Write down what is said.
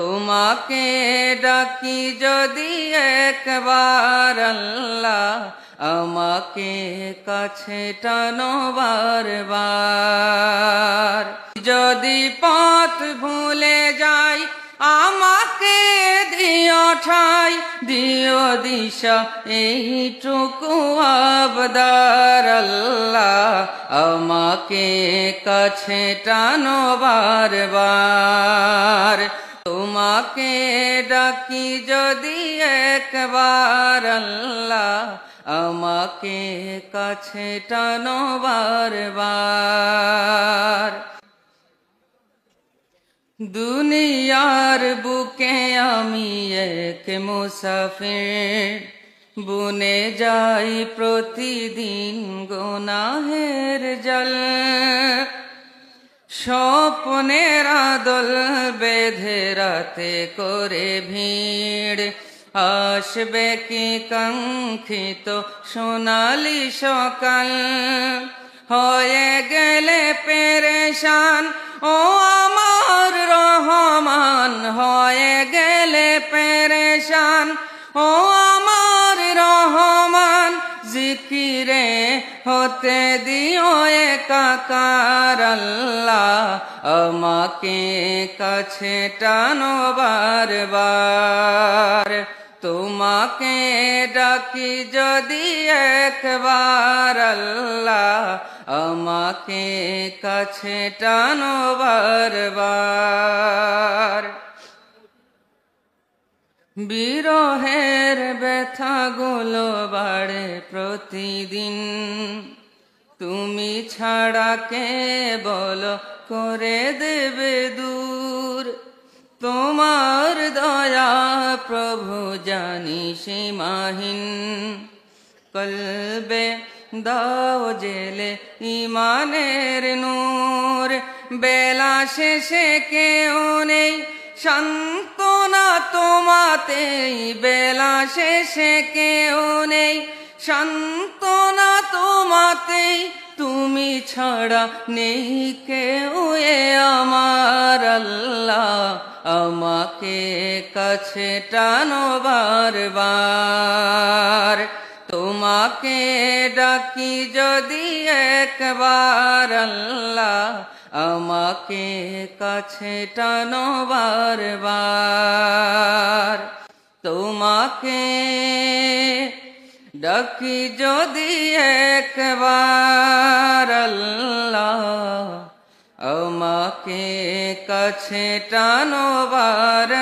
তোমাকে ডাকি যদি একবার আল্লাহ, আমাকে কাছে টানো বারবার। যদি পথ ভুলে যাই আমাকে দিও ঠাই, দিও দিশা এইটুকু আবদার আল্লাহ, আমাকে কাছে টানো বারবার। তোমাকে ডাকি যদি একবার আল্লাহ, আমাকে কাছে টানো বারবার। দুনিয়ার বুকে আমি এক মুসাফির, বুনে যাই প্রতিদিন গুনাহের জল। স্বপ্নের আদল বেঁধে রাতে করে ভিড়, আসবে কি কাঙ্ক্ষিত সোনালি সকাল। হয়ে গেলে পেরেশান ও আমার রহমান, হয়ে গেলে পেরেশান ও আমার রহমান। জিকিরে হতে দিও একাকার আল্লাহ, আমাকে কাছে টানো বারবার। তোমাকে ডাকি যদি একবার আল্লাহ, আমাকে কাছে টানো বারবার। বিরহের ব্যথাগুলো বাড়ে প্রতিদিন, তুমি ছাড়া কে বলো করে দেবে দূর। তোমার দয়া প্রভু জানি সীমাহীন, কলবে দাও জেলে ইমানের নূর। বেলা শেষে কেউ নেই সান্ত্বনা তোমাতেই, বেলা শেষে কেউ নেই সান্ত্বনা তোমাতেই। তুমি ছাড়া নেই কেউ এ আমার আল্লাহ, আমাকে কাছে টানো বারবার। তোমাকে ডাকি যদি একবার আল্লাহ, আমাকে কাছে টানো বারবার। তোমাকে ডাকি যদি একবার আল্লাহ, আমাকে কাছে টানো বারবার।